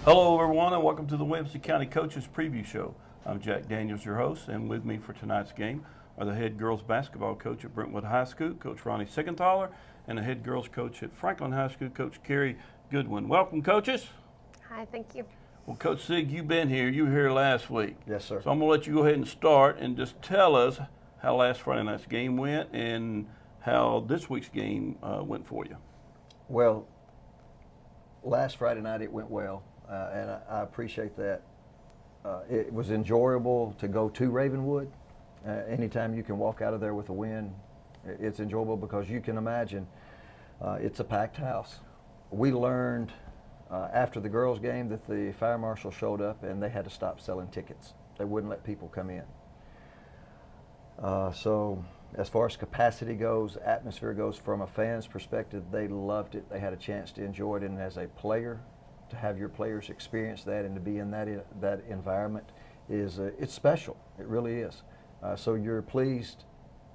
Hello, everyone, and welcome to the Williamson County Coaches Preview Show. I'm Jack Daniels, your host, and with me for tonight's game are the head girls basketball coach at Brentwood High School, Coach Ronnie Seigenthaler, and the head girls coach at Franklin High School, Coach Kari Goodwin. Welcome, coaches. Hi, thank you. Well, Coach Sig, you've been here. You were here last week. Yes, sir. So I'm going to let you go ahead and start and just tell us how last Friday night's game went and how this week's game went for you. Well, last Friday night it went well, and I appreciate that. It was enjoyable to go to Ravenwood. Anytime you can walk out of there with a win, it's enjoyable because you can imagine it's a packed house. We learned after the girls' game that the fire marshal showed up and they had to stop selling tickets. They wouldn't let people come in. So as far as capacity goes, atmosphere goes, from a fan's perspective, they loved it. They had a chance to enjoy it, and as a player, to have your players experience that and to be in that environment is it's special. It really is. So you're pleased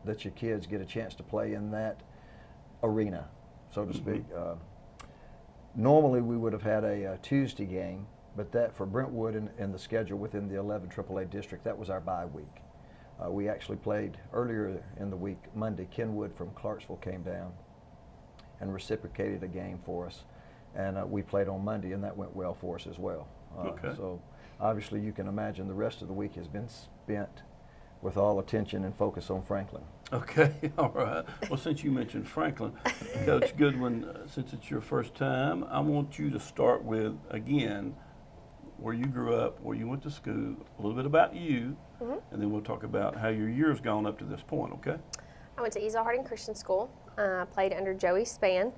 that your kids get a chance to play in that arena, so to speak. Normally we would have had a Tuesday game, but that for Brentwood and the schedule within the 11 AAA district, that was our bye week. We actually played earlier in the week, Monday. Kenwood from Clarksville came down and reciprocated a game for us, and we played on Monday, and that went well for us as well. So obviously you can imagine the rest of the week has been spent with all attention and focus on Franklin. Okay, all right. Well, since you mentioned Franklin, Coach Goodwin, since it's your first time, I want you to start with, again, where you grew up, where you went to school, a little bit about you, and then we'll talk about how your year's gone up to this point, okay? I went to Easel Harding Christian School, played under Joey Spann,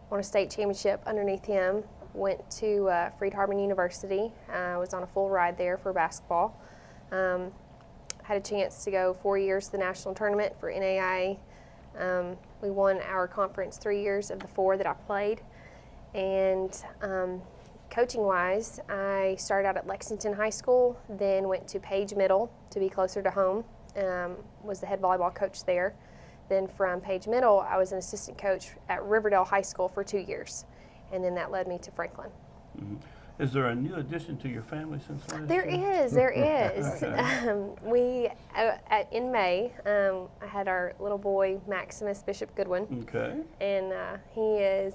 won a state championship underneath him, went to Freed-Hardeman University, was on a full ride there for basketball. Had a chance to go 4 years to the national tournament for NAIA. We won our conference 3 years of the 4 that I played. And coaching-wise, I started out at Lexington High School, then went to Page Middle to be closer to home, was the head volleyball coach there. Then from Page Middle, I was an assistant coach at Riverdale High School for 2 years, and then that led me to Franklin. Is there a new addition to your family since last There year? is. In May, I had our little boy, Maximus Bishop Goodwin. Okay. And he is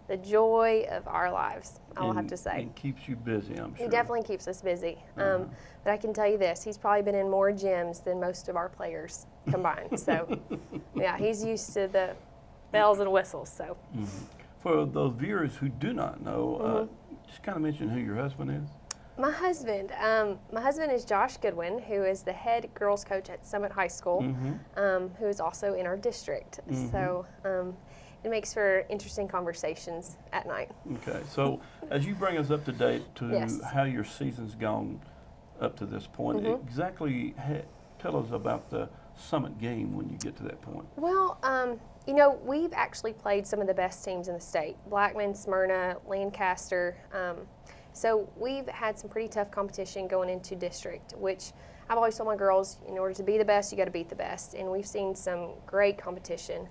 the joy of our lives, I'll have to say. And keeps you busy, I'm sure. He definitely keeps us busy. But I can tell you this, he's probably been in more gyms than most of our players combined. So, yeah, he's used to the bells and whistles. So, For those viewers who do not know, just kind of mention who your husband is. My husband is Josh Goodwin, who is the head girls coach at Summit High School, who is also in our district. So it makes for interesting conversations at night. Okay, so as you bring us up to date to Yes. how your season's gone up to this point, exactly tell us about the Summit game when you get to that point. Well, we've actually played some of the best teams in the state, Blackman, Smyrna, Lancaster. So we've had some pretty tough competition going into district, which I've always told my girls, in order to be the best, you got to beat the best. And we've seen some great competition.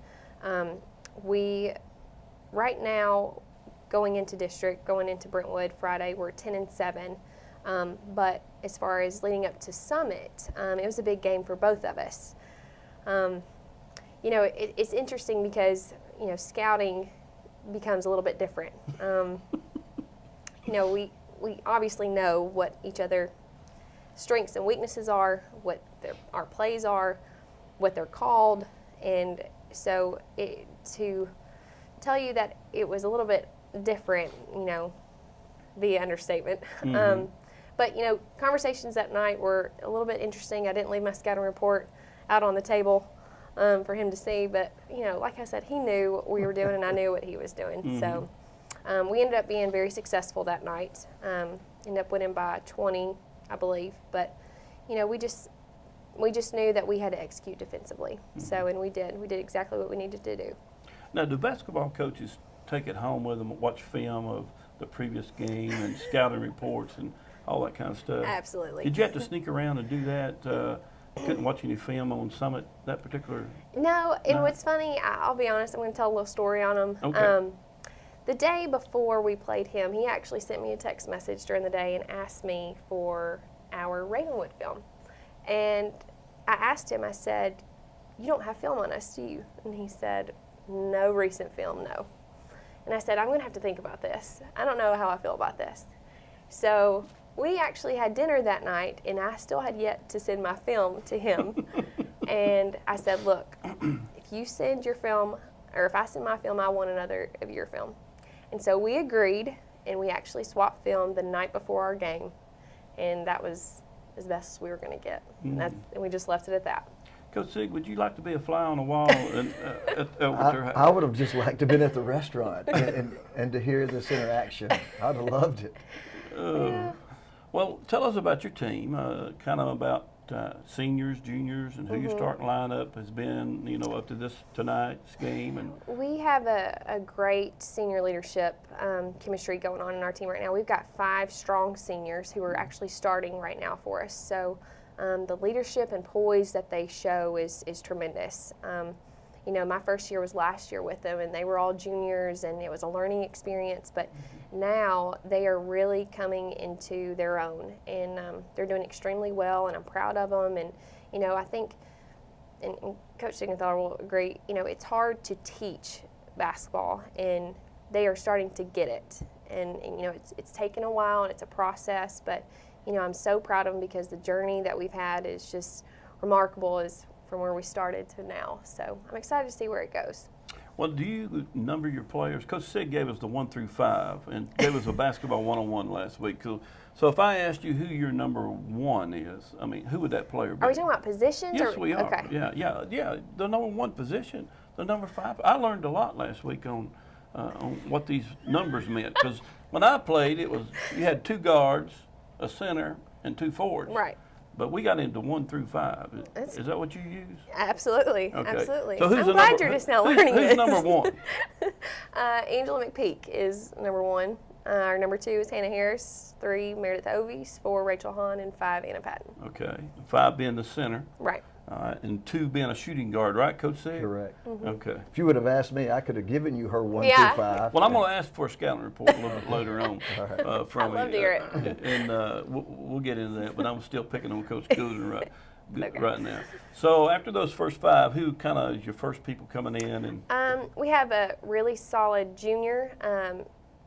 Right now, going into district, going into Brentwood Friday, we're 10-7. But as far as leading up to Summit, it was a big game for both of us. It's interesting because, scouting becomes a little bit different. We obviously know what each other's strengths and weaknesses are, what our plays are, what they're called, and so to tell you that it was a little bit different, be an understatement. But conversations that night were a little bit interesting. I didn't leave my scouting report out on the table for him to see, but like I said, he knew what we were doing, and I knew what he was doing. So we ended up being very successful that night. Ended up winning by 20, I believe. But we just knew that we had to execute defensively. So, and we did. We did exactly what we needed to do. Now, do basketball coaches take it home with them, watch film of the previous game and scouting reports and all that kind of stuff? Absolutely. Did you have to sneak around and do that? Couldn't watch any film on Summit that particular? No, and what's funny, I'll be honest, I'm going to tell a little story on them. Okay. The day before we played him, he actually sent me a text message during the day and asked me for our Ravenwood film. And I asked him, I said, "You don't have film on us, do you?" And he said, "No recent film, no." And I said, "I'm going to have to think about this. I don't know how I feel about this." So we actually had dinner that night, and I still had yet to send my film to him. And I said, "Look, if you send your film, or if I send my film, I want another of your film." And so we agreed, and we actually swapped film the night before our game. And that was as best as we were going to get. And we just left it at that. Coach Sig, would you like to be a fly on the wall at your house? I would have just liked to have been at the restaurant and to hear this interaction. I'd have loved it. Yeah. Well, tell us about your team, kind of about seniors, juniors, and who your starting lineup has been, up to tonight's game. And We have a great senior leadership chemistry going on in our team right now. We've got 5 strong seniors who are actually starting right now for us. So the leadership and poise that they show is tremendous. My first year was last year with them, and they were all juniors, and it was a learning experience. But now they are really coming into their own, and they're doing extremely well, and I'm proud of them. And I think, and Coach Seigenthaler will agree, it's hard to teach basketball, and they are starting to get it. And it's taken a while, and it's a process, but I'm so proud of them because the journey that we've had is just remarkable, is from where we started to now. So I'm excited to see where it goes. well, do you number your players? Coach Sig gave us the 1 through 5 and gave us a basketball 1-on-1 last week. So if I asked you who your number 1 is, who would that player be? Are we talking about positions? Yes, we are. Okay. Yeah. The number 1 position, the number 5. I learned a lot last week on what these numbers meant, because when I played, you had 2 guards, a center, and 2 forwards. Right. But we got into 1 through 5. Is that what you use? Absolutely. Okay. Absolutely. So I'm glad you're just now learning who's this. number 1? Angela McPeak is number 1. Our number 2 is Hannah Harris. 3, Meredith Ovies. 4, Rachel Hahn. And 5, Anna Patton. Okay. 5 being the center. Right. And 2 being a shooting guard, right, Coach Sig? Correct. Okay. If you would have asked me, I could have given you her 1 Yeah. through 5. Well, I'm going to ask for a scouting report a little bit later on from I'd love to hear it. And we'll get into that, but I'm still picking on Coach Goodwin right now. So after those first 5, who kind of is your first people coming in? And We have a really solid junior,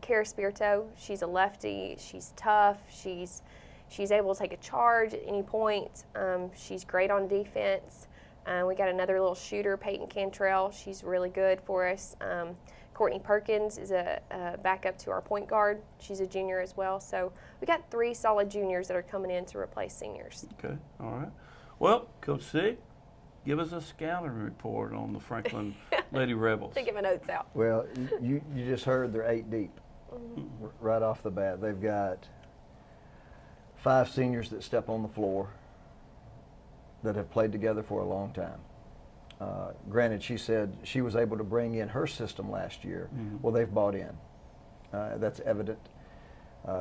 Kara Spirito. She's a lefty. She's tough. She's able to take a charge at any point. She's great on defense. We got another little shooter, Peyton Cantrell. She's really good for us. Courtney Perkins is a backup to our point guard. She's a junior as well. So we got 3 solid juniors that are coming in to replace seniors. Okay, all right. Well, Coach Sig, give us a scouting report on the Franklin Lady Rebels. To get my notes out. Well, you just heard they're 8 deep right off the bat. They've got 5 seniors that step on the floor that have played together for a long time. Granted, she said she was able to bring in her system last year. Well, they've bought in. That's evident.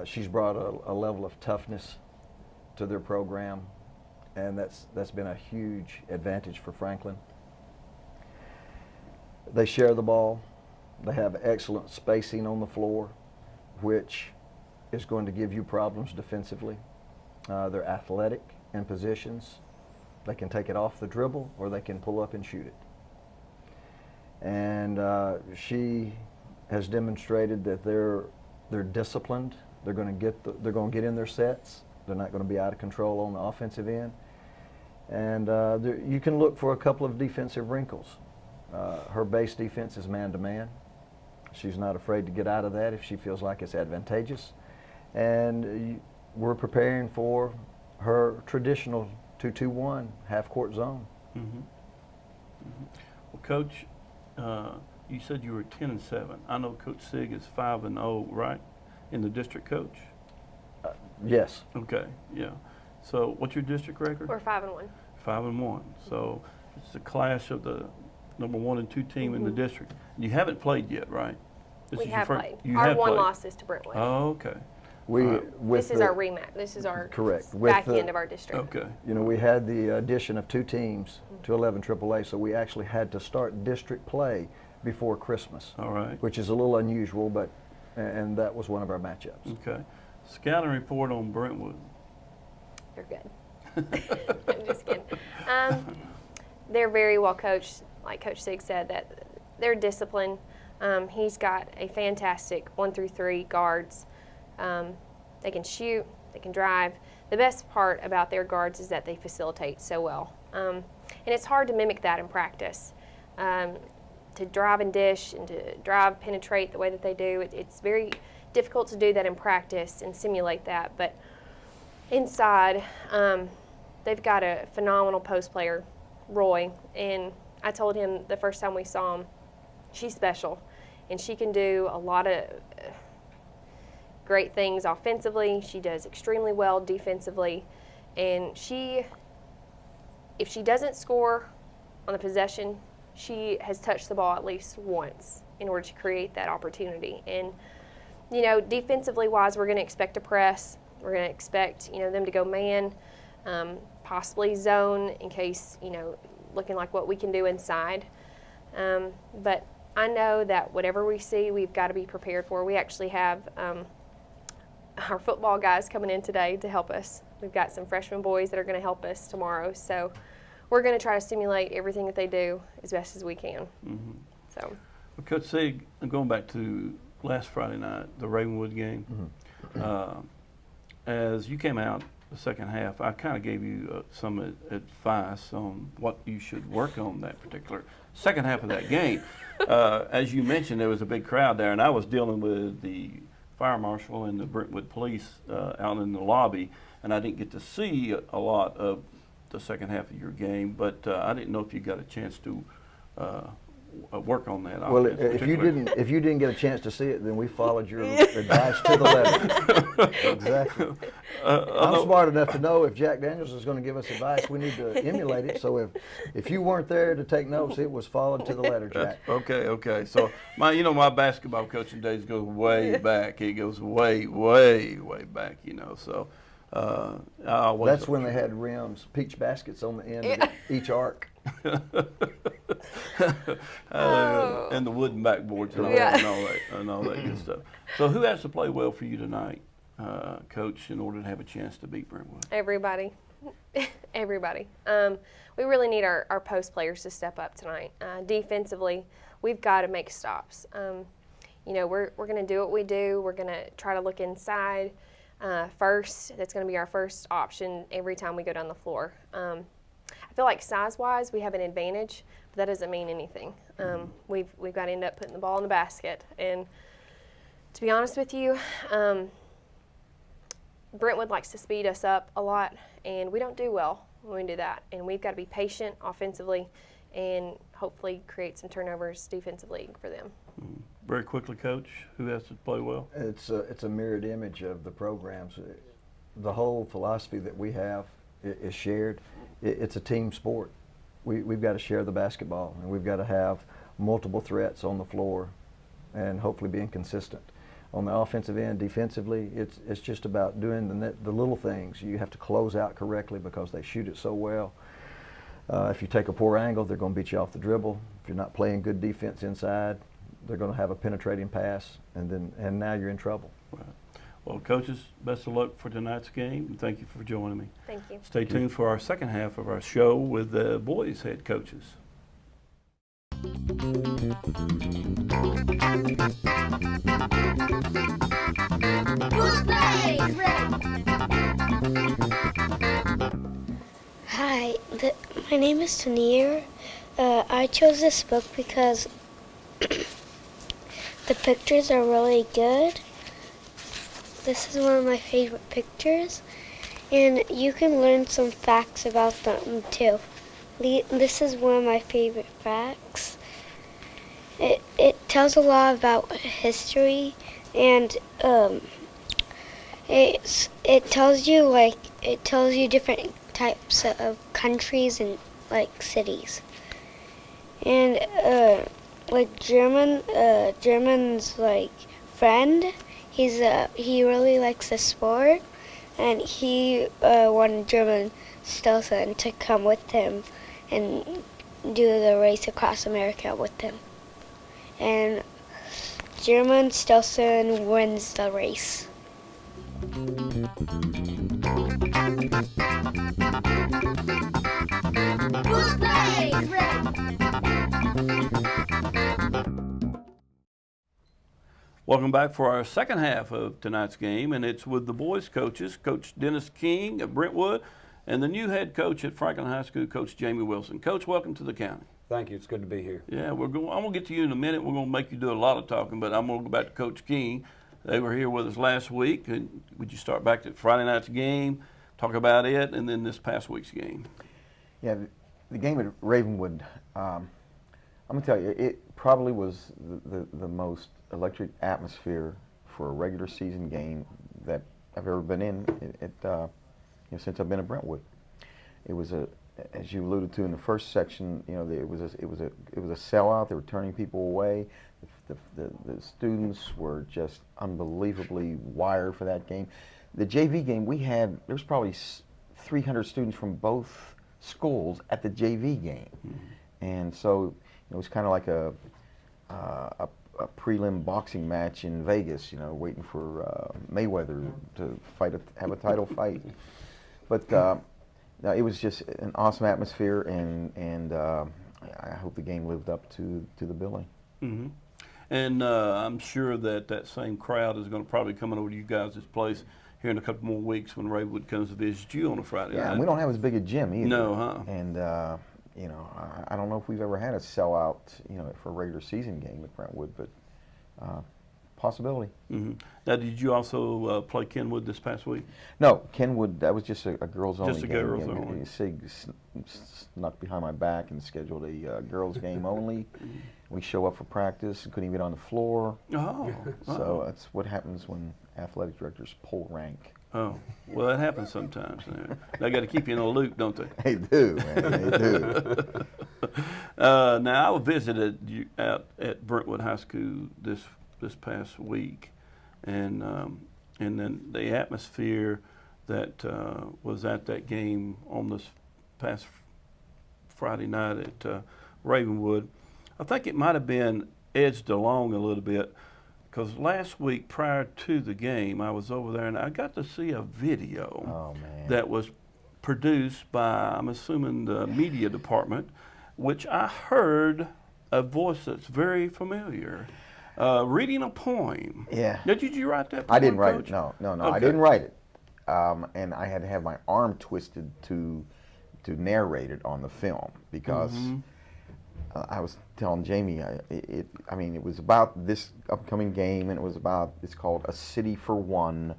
She's brought a level of toughness to their program, and that's been a huge advantage for Franklin. They share the ball. They have excellent spacing on the floor, which is going to give you problems defensively. They're athletic in positions. They can take it off the dribble, or they can pull up and shoot it. And she has demonstrated that they're disciplined. They're going to get in their sets. They're not going to be out of control on the offensive end. And you can look for a couple of defensive wrinkles. Her base defense is man-to-man. She's not afraid to get out of that if she feels like it's advantageous. And we're preparing for her traditional 2-2-1 half-court zone. Well, Coach, you said you were 10-7. I know Coach Sig is 5-0, right, in the district coach? Yes. Okay, yeah. So what's your district record? We're 5-1. 5-1. So it's the clash of the number 1 and 2 team in the district. You haven't played yet, right? We have played. You Our have one played. loss is to Brentwood. Oh, okay. This is our rematch. This is our correct. back end of our district. Okay. You know, we had the addition of 2 teams to 11 AAA, so we actually had to start district play before Christmas, All right. which is a little unusual, but and that was one of our matchups. Okay. Scouting report on Brentwood. They're good. I'm just kidding. They're very well coached. Like Coach Sig said, that they're disciplined. He's got a fantastic 1 through 3 guards. They can shoot. They can drive. The best part about their guards is that they facilitate so well. And it's hard to mimic that in practice. To drive and dish and to drive, penetrate the way that they do, it's very difficult to do that in practice and simulate that. But inside, they've got a phenomenal post player, Roy. And I told him the first time we saw him, she's special. And she can do a lot of great things offensively. She does extremely well defensively. And if she doesn't score on the possession, she has touched the ball at least once in order to create that opportunity. And, you know, defensively wise, we're going to expect a press. We're going to expect, you know, them to go man, possibly zone in case, you know, looking like what we can do inside. But I know that whatever we see, we've got to be prepared for. We actually have our football guys coming in today to help us. We've got some freshman boys that are going to help us tomorrow. So we're going to try to simulate everything that they do as best as we can. Mm-hmm. So, Well, Coach Sig, going back to last Friday night, the Ravenwood game, as you came out the second half, I kind of gave you some advice on what you should work on that particular second half of that game. As you mentioned, there was a big crowd there, and I was dealing with the fire marshal and the Brentwood police out in the lobby, and I didn't get to see a lot of the second half of your game, but I didn't know if you got a chance to work on that. Well, if you didn't get a chance to see it, then we followed your advice to the letter. Exactly. I'm smart enough to know if Jack Daniels is going to give us advice, we need to emulate it. So if you weren't there to take notes, it was followed to the letter, Jack. Okay. So my basketball coaching days go way back. It goes way back. So. That's when they had rims, peach baskets on the end of each arc. And the wooden backboards and all that good stuff. So who has to play well for you tonight, Coach, in order to have a chance to beat Brentwood? everybody. We really need our post players to step up tonight. Defensively, we've got to make stops. We're going to do what we do. We're going to try to look inside. First, that's going to be our first option every time we go down the floor. I feel like size-wise we have an advantage, but that doesn't mean anything. We've got to end up putting the ball in the basket. And to be honest with you, Brentwood likes to speed us up a lot, and we don't do well when we do that. And we've got to be patient offensively and hopefully create some turnovers defensively for them. Very quickly, Coach, who has to play well? It's a mirrored image of the programs. The whole philosophy that we have is shared. It's a team sport. We've got to share the basketball, and we've got to have multiple threats on the floor and hopefully being consistent. On the offensive end, defensively, it's just about doing the little things. You have to close out correctly because they shoot it so well. If you take a poor angle, they're going to beat you off the dribble. If you're not playing good defense inside, they're going to have a penetrating pass, and now you're in trouble. Right. Well, coaches, best of luck for tonight's game, and thank you for joining me. Thank you. Stay tuned for our second half of our show with the boys' head coaches. Hi, my name is Tanir. I chose this book because the pictures are really good. This is one of my favorite pictures, and you can learn some facts about them too. This is one of my favorite facts. It tells a lot about history, and it tells you different types of countries and like cities. And German's like friend, he really likes the sport, and he wanted German Stelzen to come with him and do the race across America with him. and German Stelson wins the race. Welcome back for our second half of tonight's game, and it's with the boys' coaches, Coach Dennis King of Brentwood, and the new head coach at Franklin High School, Coach Jamie Wilson. Coach, welcome to the county. Thank you. It's good to be here. Yeah, I'm going to get to you in a minute. We're going to make you do a lot of talking, but I'm going to go back to Coach King. They were here with us last week. Would you start back at Friday night's game, talk about it, and then this past week's game? Yeah, the game at Ravenwood, I'm going to tell you, it probably was the most electric atmosphere for a regular season game that I've ever been in since I've been at Brentwood. It was as you alluded to in the first section, it was a sellout. They were turning people away. The students were just unbelievably wired for that game. The JV game there was probably 300 students from both schools at the JV game, and so it was kind of like a prelim boxing match in Vegas, waiting for Mayweather to have a title fight. But no, it was just an awesome atmosphere, and I hope the game lived up to the billing. Mm-hmm. And I'm sure that same crowd is going to probably come over to you guys' place here in a couple more weeks when Ravenwood comes to visit you on a Friday night. Yeah, and we don't have as big a gym either. No, huh? And I don't know if we've ever had a sellout, for a regular season game at Brentwood, but possibility. Mm-hmm. Now, did you also play Kenwood this past week? No, Kenwood, that was just a girls only Just a game. girls only. Sig snuck behind my back and scheduled a girls game only. We show up for practice and couldn't even get on the floor. Oh. So that's what happens when athletic directors pull rank. Oh, well, that happens sometimes. They got to keep you in a loop, don't they? They do, man. They do. Now, I visited you out at Brentwood High School this past week, and then the atmosphere that was at that game on this past Friday night at Ravenwood, I think it might have been edged along a little bit, because last week prior to the game, I was over there and I got to see a video that was produced by, I'm assuming, the media department, which I heard a voice that's very familiar. Reading a poem. Yeah. Did you write that poem, I didn't write Coach? it. No. Okay. I didn't write it. And I had to have my arm twisted to narrate it on the film because I was telling Jamie, it was about this upcoming game, and it's called A City for One,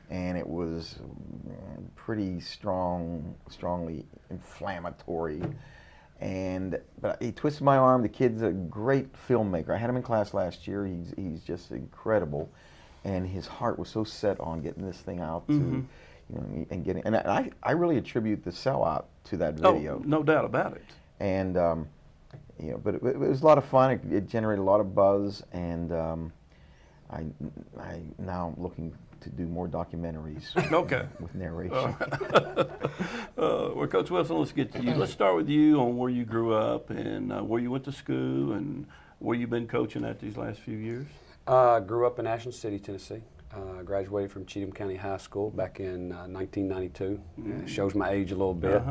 and it was pretty strongly inflammatory. But he twisted my arm. The kid's a great filmmaker. I had him in class last year. He's just incredible, and his heart was so set on getting this thing out to, and I really attribute the sellout to that video. Oh, no doubt about it. And but it was a lot of fun. It generated a lot of buzz, and I now am looking to do more documentaries. Okay. With narration. Well, Coach Wilson, let's get to you. Let's start with you on where you grew up and where you went to school and where you've been coaching at these last few years. Grew up in Ashland City, Tennessee. Graduated from Cheatham County High School back in 1992. Shows my age a little bit.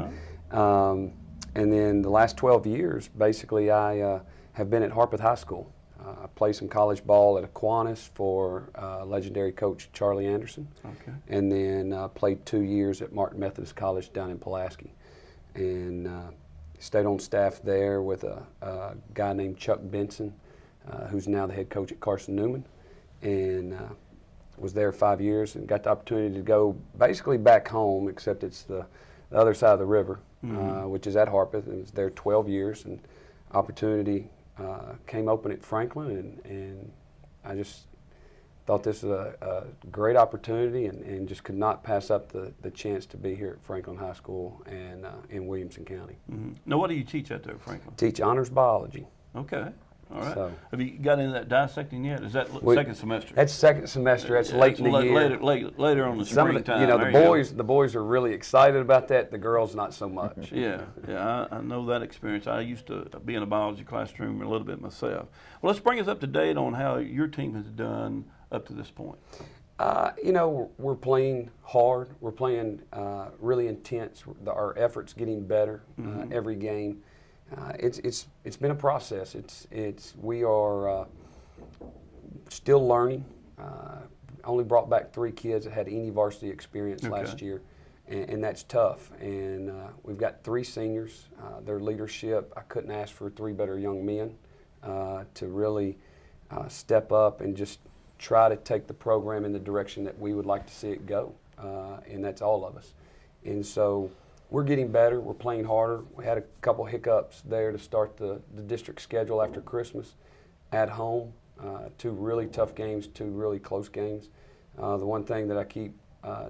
And then the last 12 years, basically, I have been at Harpeth High School. I played some college ball at Aquinas for legendary coach Charlie Anderson. Okay. And then played 2 years at Martin Methodist College down in Pulaski. And stayed on staff there with a guy named Chuck Benson, who's now the head coach at Carson Newman. And was there 5 years and got the opportunity to go basically back home, except it's the other side of the river, which is at Harpeth, and was there 12 years. And opportunity came open at Franklin, and I just thought this was a great opportunity and just could not pass up the chance to be here at Franklin High School and in Williamson County. Now, what do you teach out there, Franklin? Teach honors biology. Okay. All right. So- Have you got into that dissecting yet? Is that We- second semester? That's second semester. That's late in the year. Later on the Some of springtime. the, you know, There the boys are really excited about that. The girls not so much. Yeah, I know that experience. I used to be in a biology classroom a little bit myself. Well, let's bring us up to date on how your team has done up to this point. You know, we're playing hard. We're playing really intense. Our efforts getting better every game. It's been a process. We are still learning. Only brought back 3 kids that had any varsity experience last year, and that's tough. And we've got 3 seniors. Their leadership, I couldn't ask for 3 better young men to really step up and just try to take the program in the direction that we would like to see it go, and that's all of us. And so we're getting better. We're playing harder. We had a couple hiccups there to start the district schedule after Christmas at home. 2 really tough games, 2 really close games. The one thing that I keep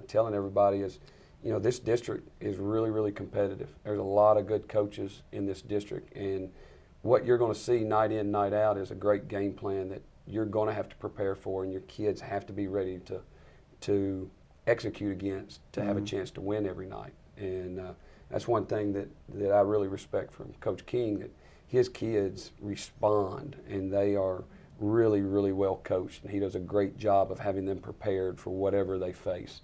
telling everybody is, you know, this district is really, really competitive. There's a lot of good coaches in this district, and what you're going to see night in, night out is a great game plan that you're going to have to prepare for, and your kids have to be ready to execute against to have a chance to win every night. And that's one thing that I really respect from Coach King, that his kids respond, and they are really, really well coached, and he does a great job of having them prepared for whatever they face.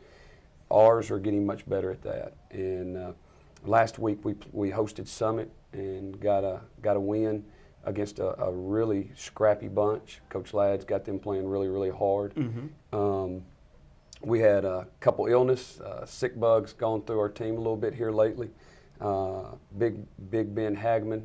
Ours are getting much better at that. And last week we hosted Summit and got a win against a really scrappy bunch. Coach Ladd's got them playing really, really hard. We had a couple illness, sick bugs going through our team a little bit here lately. Big Ben Hagman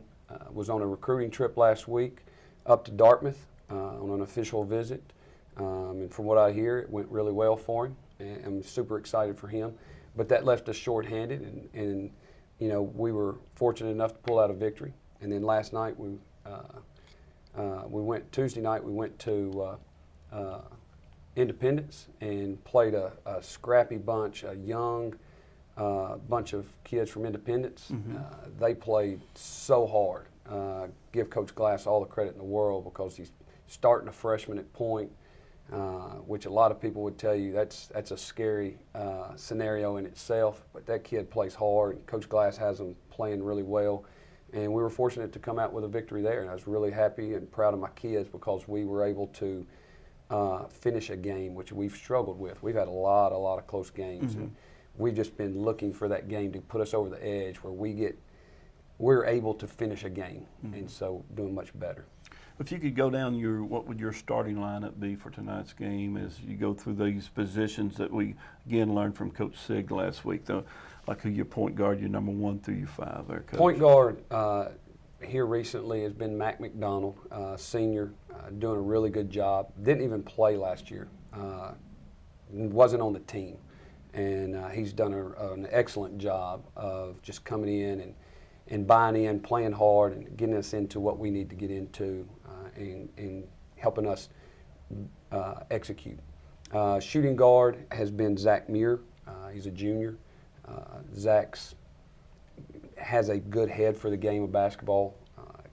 was on a recruiting trip last week up to Dartmouth on an official visit. And from what I hear, it went really well for him, and I'm super excited for him. But that left us shorthanded, and you know, we were fortunate enough to pull out a victory. And then last night Tuesday night we went to Independence and played a scrappy bunch, a young bunch of kids from Independence. They played so hard. Give Coach Glass all the credit in the world, because he's starting a freshman at point, which a lot of people would tell you that's a scary scenario in itself. But that kid plays hard. Coach Glass has him playing really well. And we were fortunate to come out with a victory there, and I was really happy and proud of my kids because we were able to finish a game, which we've struggled with. We've had a lot of close games, and we've just been looking for that game to put us over the edge where we're able to finish a game, and so doing much better. If you could go down what would your starting lineup be for tonight's game as you go through these positions that we again learned from Coach Sig last week, though, like who your point guard, your number 1 through your 5 there, Coach? Point guard here recently has been Mac McDonald, senior, doing a really good job. Didn't even play last year, wasn't on the team, and he's done an excellent job of just coming in and buying in, playing hard, and getting us into what we need to get into, and helping us execute. Shooting guard has been Zach Muir. He's a junior. Zach has a good head for the game of basketball,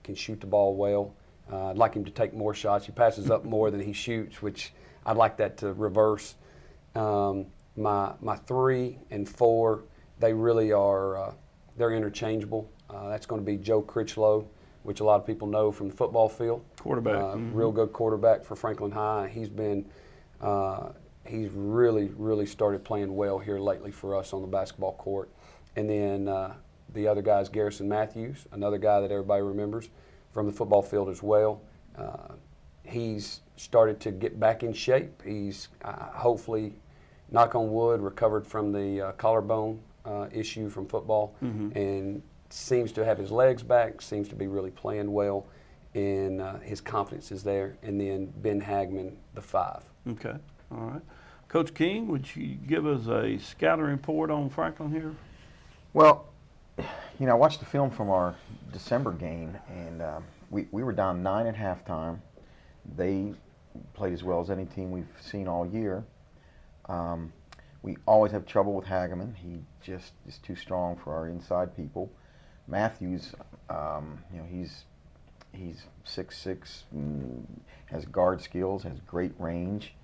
can shoot the ball well. I'd like him to take more shots. He passes up more than he shoots, which I'd like that to reverse. My 3 and 4, they really are, they're interchangeable. That's going to be Joe Critchlow, which a lot of people know from the football field. Quarterback. Real good quarterback for Franklin High. He's really started playing well here lately for us on the basketball court. And then the other guy is Garrison Matthews, another guy that everybody remembers from the football field as well. He's started to get back in shape. He's hopefully, knock on wood, recovered from the collarbone issue from football, and seems to have his legs back, seems to be really playing well, and his confidence is there. And then Ben Hagman, the 5. Okay, all right. Coach King, would you give us a scouting report on Franklin here? Well, you know, I watched the film from our December game, and we were down 9 at halftime. They played as well as any team we've seen all year. We always have trouble with Hageman. He just is too strong for our inside people. Matthews, you know, he's He's 6'6", has guard skills, has great range.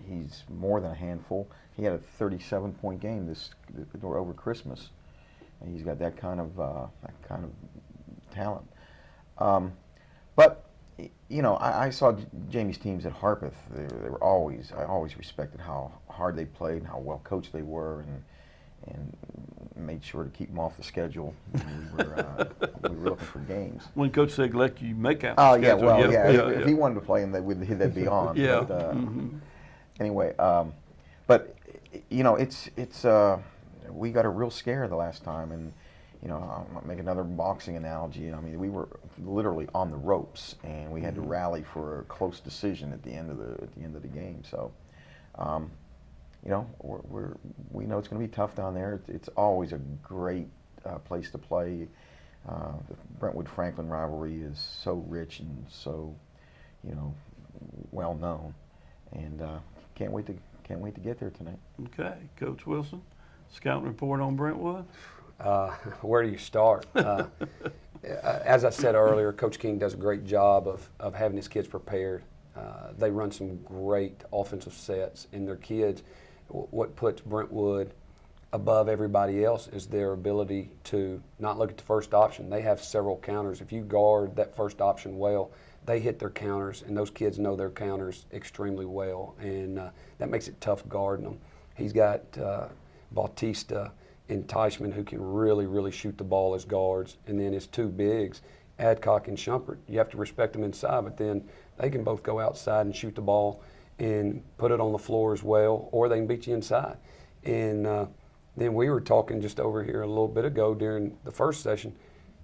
He's more than a handful. He had a 37-point game over Christmas. And he's got that kind of talent. But you know, I saw Jamie's teams at Harpeth. I always respected how hard they played and how well coached they were, and made sure to keep them off the schedule when we were looking for games. When Coach said let you make out Oh the yeah, schedule. well yeah. if he wanted to play him, they'd be on. Yeah. But, anyway, but you know, we got a real scare the last time, and you know, I'll make another boxing analogy. I mean, we were literally on the ropes, and we had to rally for a close decision at the end of the game. So, you know, we know it's going to be tough down there. It's always a great place to play. The Brentwood-Franklin rivalry is so rich and so, you know, well known, and can't wait to get there tonight. Okay, Coach Wilson, scouting report on Brentwood. Where do you start? As I said earlier, Coach King does a great job of having his kids prepared. They run some great offensive sets, and their kids, what puts Brentwood above everybody else is their ability to not look at the first option. They have several counters. If you guard that first option well, they hit their counters, and those kids know their counters extremely well, and that makes it tough guarding them. He's got Bautista and Teichman, who can really, really shoot the ball as guards, and then his two bigs, Adcock and Shumpert. You have to respect them inside, but then they can both go outside and shoot the ball and put it on the floor as well, or they can beat you inside. And then we were talking just over here a little bit ago during the first session.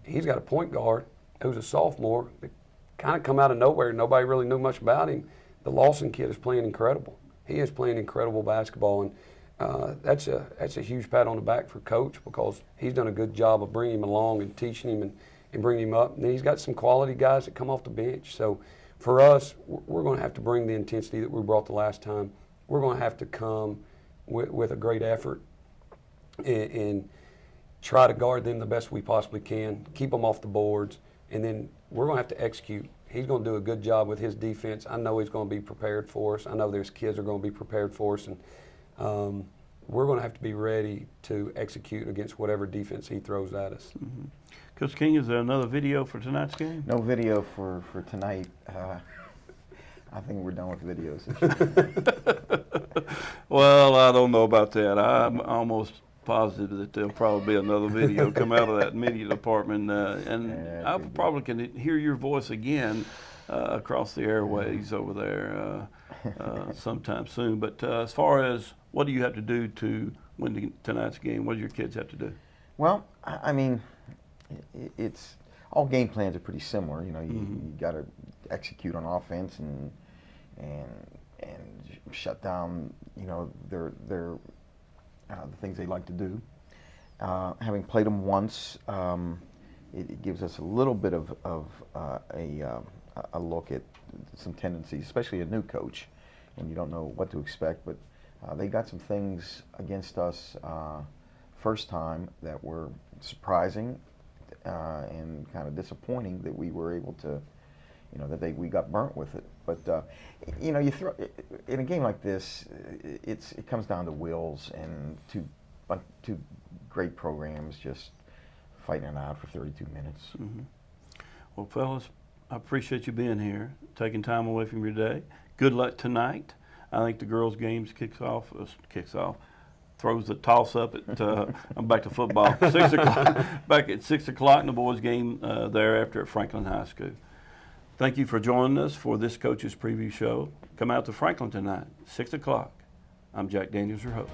He's got a point guard who's a sophomore that kind of come out of nowhere. Nobody really knew much about him. The Lawson kid is playing incredible. He is playing incredible basketball, and that's a huge pat on the back for Coach, because he's done a good job of bringing him along and teaching him and bringing him up. And then he's got some quality guys that come off the bench. So for us, we're going to have to bring the intensity that we brought the last time. We're going to have to come with a great effort and try to guard them the best we possibly can, keep them off the boards, and then we're going to have to execute. He's going to do a good job with his defense. I know he's going to be prepared for us. I know there's kids are going to be prepared for us, and we're going to have to be ready to execute against whatever defense he throws at us. Mm-hmm. Coach King, is there another video for tonight's game? No video for tonight. I think we're done with videos this year. Well, I don't know about that. I'm almost positive that there'll probably be another video come out of that media department, and I probably can hear your voice again across the airways over there sometime soon. But as far as what do you have to do to win tonight's game, what do your kids have to do? Well, I mean, it's all game plans are pretty similar. You know, you got to execute on offense and shut down, you know, their the things they like to do. Having played them once, it gives us a little bit of a look at some tendencies, especially a new coach, and you don't know what to expect. But they got some things against us first time that were surprising and kind of disappointing that we were able to, you know, that we got burnt with it. But you know, in a game like this, it comes down to wills and two great programs just fighting it out for 32 minutes. Mm-hmm. Well, fellas, I appreciate you being here, taking time away from your day. Good luck tonight. I think the girls' games throws the toss up at, I'm back to football, 6 o'clock, back at 6 o'clock, and the boys' game thereafter at Franklin High School. Thank you for joining us for this Coach's Preview Show. Come out to Franklin tonight, 6 o'clock. I'm Jack Daniels, your host.